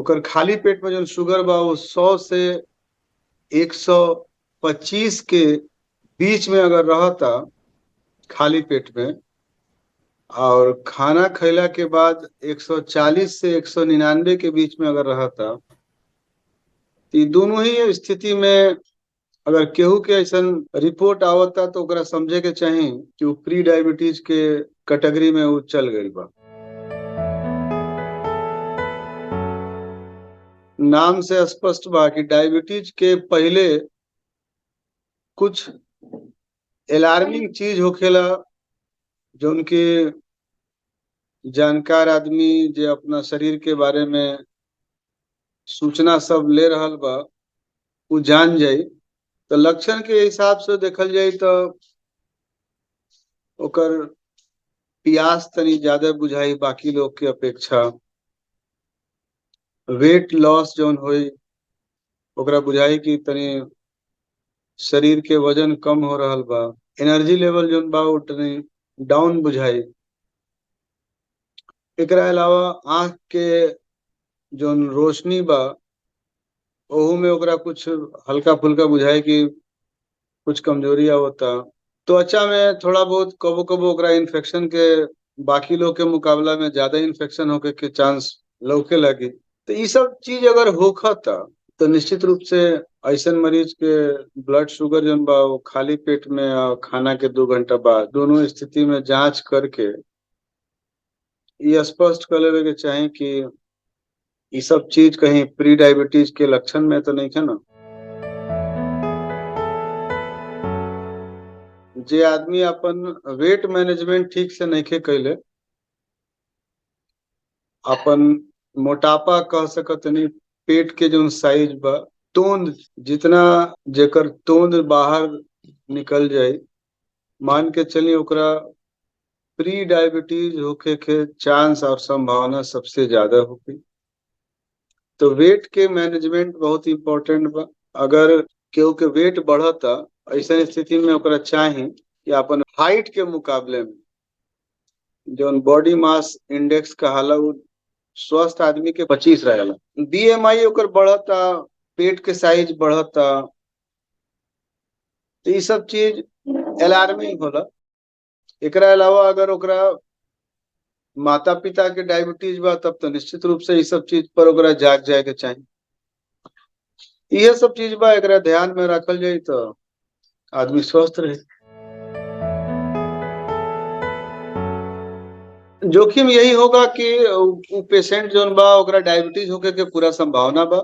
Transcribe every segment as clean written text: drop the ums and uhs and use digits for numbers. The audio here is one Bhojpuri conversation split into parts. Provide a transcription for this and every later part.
ओकर खाली पेट में जो शुगर बा वो 100 से 125 के बीच में अगर रहता खाली पेट में, और खाना खैला के बाद 140 से 199 के बीच में अगर रहता, तो ये दोनों ही स्थिति में अगर केहू के ऐसा रिपोर्ट आवता तो ओकरा समझे के चाही कि वो प्री डायबिटीज के कैटेगरी में वो चल गई बा। नाम से स्पष्ट बा कि डायबिटीज के पहले कुछ अलार्मिंग चीज होखेला जो उनके जानकार आदमी जो अपना शरीर के बारे में सूचना सब ले रहल बा वो जान जाई। तो लक्षण के हिसाब से देखल जाए तो ओकर प्यास तनी ज्यादा बुझाई बाकी लोग के अपेक्षा, वेट लॉस जौन होई ओकरा बुझाई कि तनी शरीर के वजन कम हो रहल बा, एनर्जी लेवल जौन बा वो तनी डाउन बुझाई। एकरा अलावा आंख के जौन रोशनी बा ओहू में ओकरा कुछ हल्का फुल्का बुझाई कि कुछ कमजोरी आवता। त्वचा में थोड़ा बहुत कबो कबो ओकरा इन्फेक्शन के बाकी लोग के मुकाबला में ज्यादा इन्फेक्शन होके के चांस लौके लगी। तो ये सब चीज अगर होखता तो निश्चित रूप से ऐसन मरीज के ब्लड शुगर जौन बा वो खाली पेट में और खाना के 2 घंटा बाद दोनों स्थिति में जांच करके ये स्पष्ट कर लेवे के चाही कि ये सब चीज कहीं प्री डायबिटीज के लक्षण में तो नहीं है ना। जे आदमी अपन वेट मैनेजमेंट ठीक से नहीं कैले, अपन मोटापा कह सकत नहीं, पेट के जो साइज बा, तोंद जितना जेकर तोंद बाहर निकल जाए, मान के चलिए ओकरा प्री डायबिटीज होके के चांस और संभावना सबसे ज्यादा होगी। तो वेट के मैनेजमेंट बहुत इम्पोर्टेंट बा। अगर केहू के वेट बढ़ता ऐसा स्थिति में ओकरा चाही कि अपन हाइट के मुकाबले में जो बॉडी मास इंडेक्स कहाला उ स्वस्थ आदमी के 25 रहेला, बीएमआई ओकर बढ़ता, पेट के साइज बढ़ता, तो ये सब चीज अलार्मिंग होला। एकरा अलावा अगर ओकरा माता पिता के डायबिटीज बा तब तो निश्चित रूप से ये सब चीज पर ओकरा जाग जाए के चाहिए। ये सब चीज बा, एकरा ध्यान में रखल जाए तो आदमी स्वस्थ रहे। जोखिम यही होगा कि पेशेंट जोन बा ओकरा डायबिटीज होके के पूरा संभावना बा।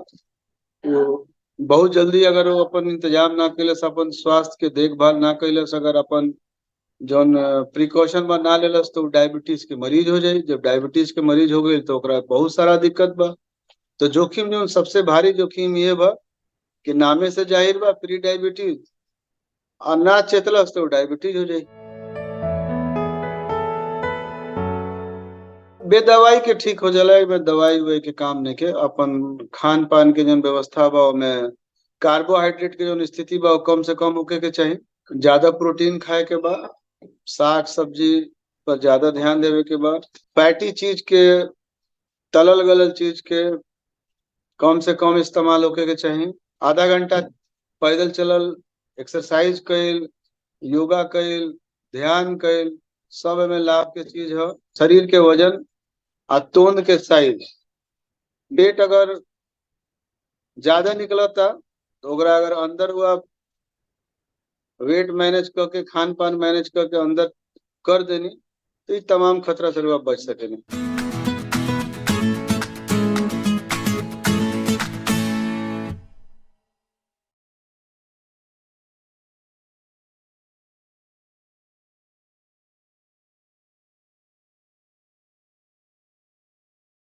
वो बहुत जल्दी अगर वो अपन इंतजाम ना कैलस, अपन स्वास्थ्य के देखभाल ना कैलस, अगर अपन जौन प्रिकॉशन बा ना लेलस तो डायबिटीज के मरीज हो जाए। जब डायबिटीज के मरीज हो गई तो ओकरा बहुत सारा दिक्कत बा। तो जोखिम जो सबसे भारी जोखिम ये बा कि नामे से जाहिर बा प्री डायबिटीज, और ना चेतलस तो डायबिटीज हो जाए। बेदवाई के ठीक हो जाला, दवाई उवाई के काम नहीं के। अपन खान पान के जो व्यवस्था बा में कार्बोहाइड्रेट के जो स्थिति बा कम से कम होके के चाहिए, ज्यादा प्रोटीन खाए के बाद, साग सब्जी पर ज्यादा ध्यान देवे के बाद, फैटी चीज के, तलल गलल चीज के कम से कम इस्तेमाल होके के चाहिए। आधा घंटा पैदल चलल, एक्सरसाइज कैल, योगा कैल, ध्यान कैल, सब में लाभ के चीज है। शरीर के वजन और तोंद के साइज, पेट अगर ज्यादा निकलता तो ओकरा अगर अंदर हुआ वेट मैनेज करके, खान पान मैनेज करके अंदर कर देनी तो ये तमाम खतरा से बच सके।